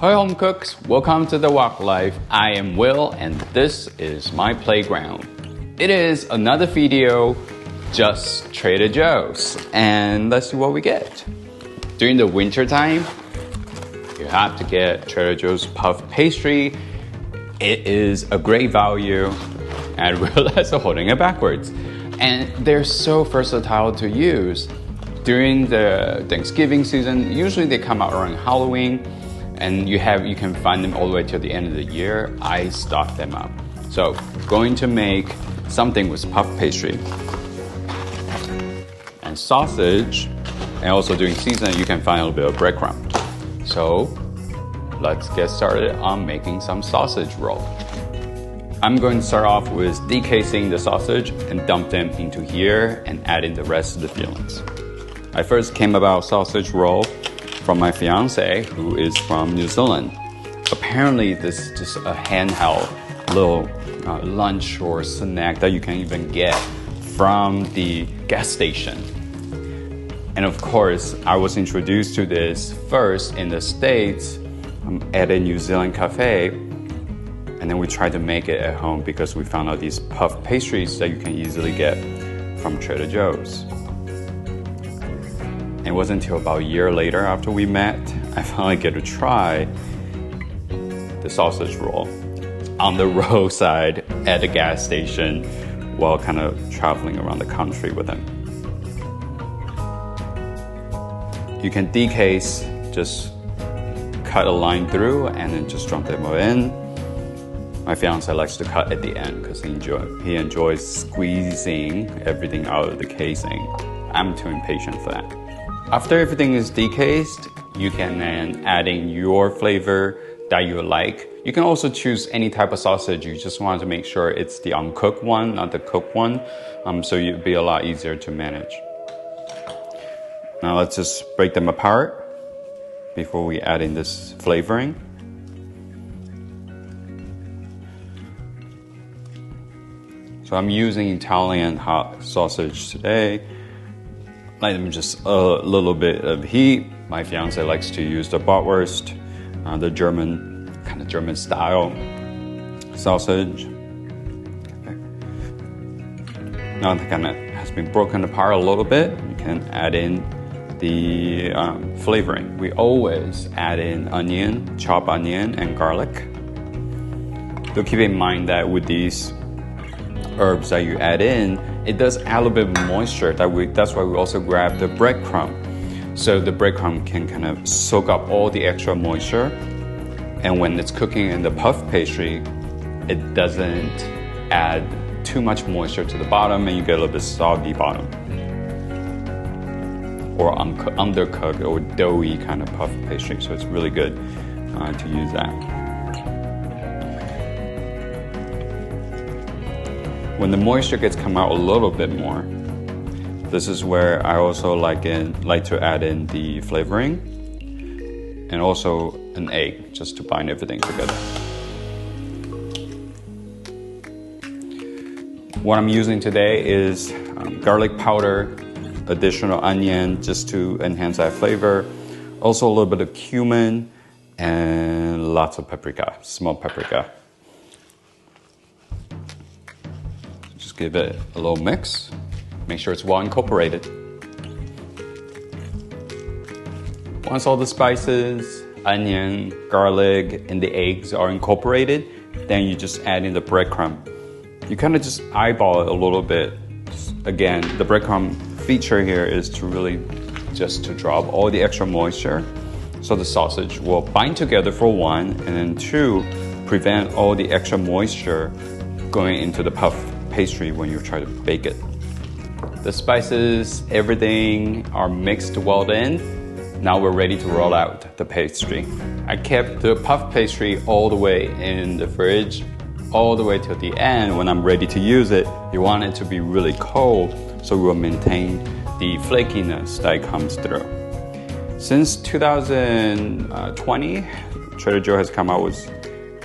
Hi home cooks, welcome to the Walk Life. I am Will and this is my playground. It is another video, just Trader Joe's, and let's see what we get. During the winter time, you have to get Trader Joe's puff pastry. It is a great value, and I realize I'm holding it backwards. And they're so versatile to use. During the Thanksgiving season, usually they come out around Halloween, and you can find them all the way till the end of the year. I stock them up. So, going to make something with puff pastry and sausage, and also during season you can find a little bit of breadcrumb. So, let's get started on making some sausage roll. I'm going to start off with decasing the sausage and dump them into here and add in the rest of the fillings. I first came about sausage roll from my fiance, who is from New Zealand. Apparently this is just a handheld little lunch or snack that you can even get from the gas station. And of course, I was introduced to this first in the States at a New Zealand cafe, and then we tried to make it at home because we found out these puff pastries that you can easily get from Trader Joe's. It wasn't until about a year later after we met, I finally get to try the sausage roll on the roadside at the gas station while kind of traveling around the country with them. You can decase, just cut a line through and then just dump them in. My fiance likes to cut at the end because he enjoys squeezing everything out of the casing. I'm too impatient for that. After everything is decased, you can then add in your flavor that you like. You can also choose any type of sausage. You just want to make sure it's the uncooked one, not the cooked one, so it'd be a lot easier to manage. Now let's just break them apart before we add in this flavoring. So I'm using Italian hot sausage today. Let them just a little bit of heat. My fiance likes to use the bratwurst, the German style sausage. Okay. Now that kind of has been broken apart a little bit, you can add in the flavoring. We always add in onion, chopped onion, and garlic. So keep in mind that with these herbs that you add in, it does add a little bit of moisture. That's why we also grab the breadcrumb. So the breadcrumb can kind of soak up all the extra moisture. And when it's cooking in the puff pastry, it doesn't add too much moisture to the bottom and you get a little bit soggy bottom. Or undercooked or doughy kind of puff pastry. So it's really good to use that. When the moisture gets come out a little bit more, this is where I also like to add in the flavoring and also an egg just to bind everything together. What I'm using today is garlic powder, additional onion just to enhance that flavor, also a little bit of cumin and lots of paprika, small paprika. Give it a little mix. Make sure it's well incorporated. Once all the spices, onion, garlic, and the eggs are incorporated, then you just add in the breadcrumb. You kind of just eyeball it a little bit. Again, the breadcrumb feature here is to really just to drop all the extra moisture so the sausage will bind together for one, and then two, prevent all the extra moisture going into the puff pastry when you try to bake it. The spices, everything are mixed well in. Now we're ready to roll out the pastry. I kept the puff pastry all the way in the fridge, all the way till the end. When I'm ready to use it, you want it to be really cold so we will maintain the flakiness that comes through. Since 2020, Trader Joe has come out with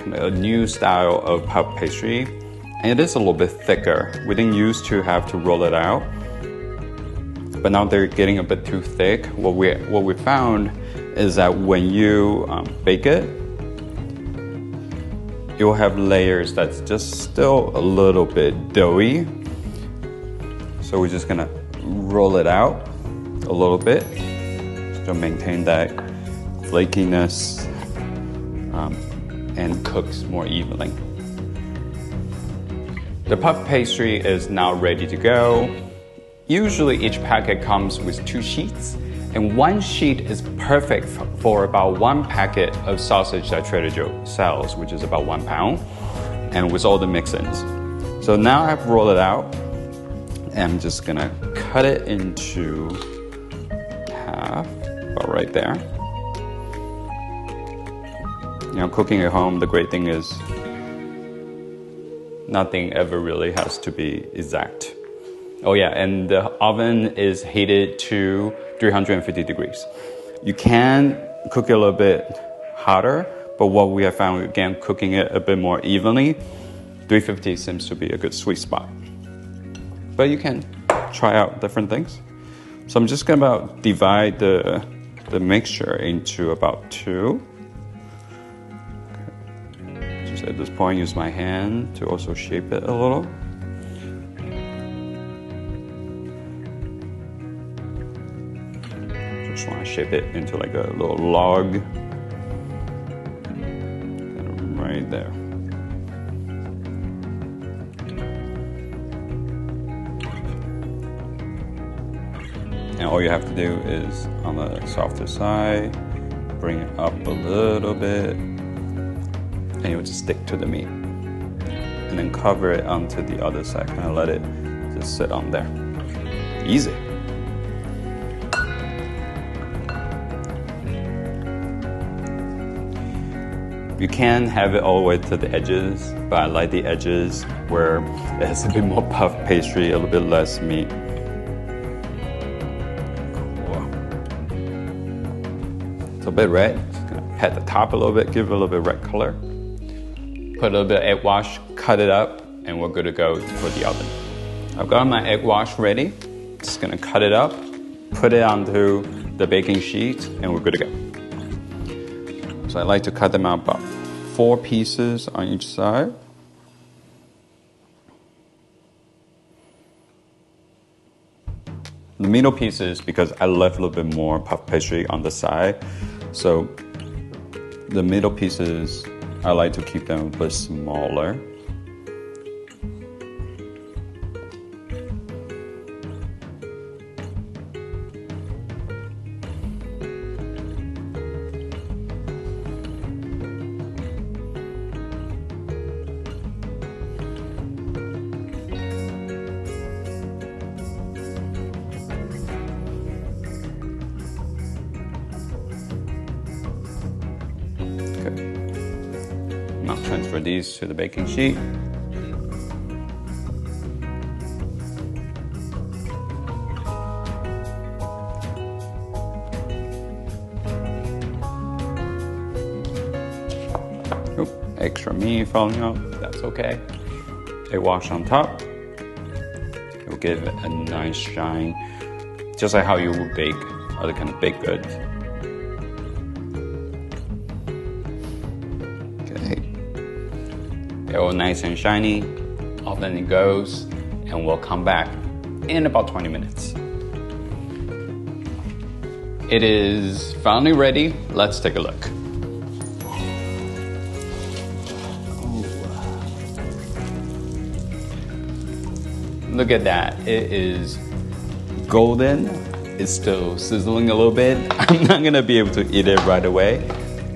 a new style of puff pastry. And it is a little bit thicker. We didn't used to have to roll it out, but now they're getting a bit too thick. What we found is that when you bake it, you'll have layers that's just still a little bit doughy. So we're just gonna roll it out a little bit to maintain that flakiness and cooks more evenly. The puff pastry is now ready to go. Usually each packet comes with 2 sheets, and 1 sheet is perfect for about 1 packet of sausage that Trader Joe sells, which is about 1 pound, and with all the mix-ins. So now I've rolled it out, and I'm just gonna cut it into half, about right there. You know, cooking at home, the great thing is nothing ever really has to be exact. Oh yeah, and the oven is heated to 350 degrees. You can cook it a little bit hotter, but what we have found, again, cooking it a bit more evenly, 350 seems to be a good sweet spot. But you can try out different things. So I'm just gonna divide the mixture into about 2. Okay. Just at this point, use my hand to also shape it a little. Just want to shape it into like a little log. And right there. And all you have to do is, on the softer side, bring it up a little bit, and it will just stick to the meat. And then cover it onto the other side, kind of let it just sit on there. Easy. You can have it all the way to the edges, but I like the edges where it has a bit more puff pastry, a little bit less meat. Cool. It's a bit red. Just gonna pat the top a little bit, give it a little bit of red color. Put a little bit of egg wash, cut it up, and we're good to go for the oven. I've got my egg wash ready. Just gonna cut it up, put it onto the baking sheet, and we're good to go. So I like to cut them out about 4 pieces on each side. The middle pieces, because I left a little bit more puff pastry on the side, so the middle pieces, I like to keep them a bit smaller. Now transfer these to the baking sheet. Oop, extra meat falling out, that's okay. Egg wash on top. It will give it a nice shine, just like how you would bake other kind of baked goods. They're all nice and shiny. Oven it goes, and we'll come back in about 20 minutes. It is finally ready. Let's take a look. Ooh. Look at that. It is golden. It's still sizzling a little bit. I'm not gonna be able to eat it right away.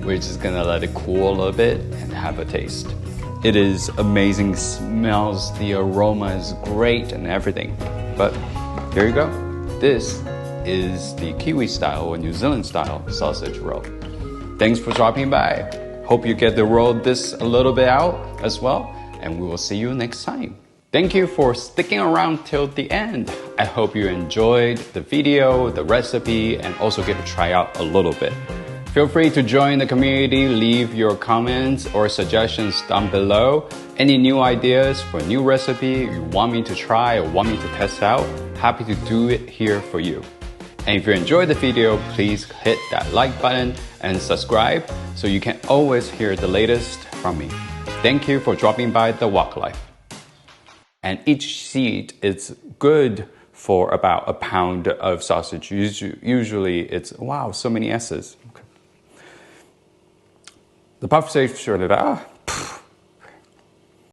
We're just gonna let it cool a little bit and have a taste. It is amazing, smells, the aroma is great and everything. But here you go. This is the Kiwi style or New Zealand style sausage roll. Thanks for dropping by. Hope you get to roll this a little bit out as well, and we will see you next time. Thank you for sticking around till the end. I hope you enjoyed the video, the recipe, and also get to try out a little bit. Feel free to join the community, leave your comments or suggestions down below. Any new ideas for a new recipe you want me to try or want me to test out, happy to do it here for you. And if you enjoyed the video, please hit that like button and subscribe so you can always hear the latest from me. Thank you for dropping by the Walk Life. And each sheet is good for about a pound of sausage. Usually it's, wow, so many S's. Okay. The puff safe sure that,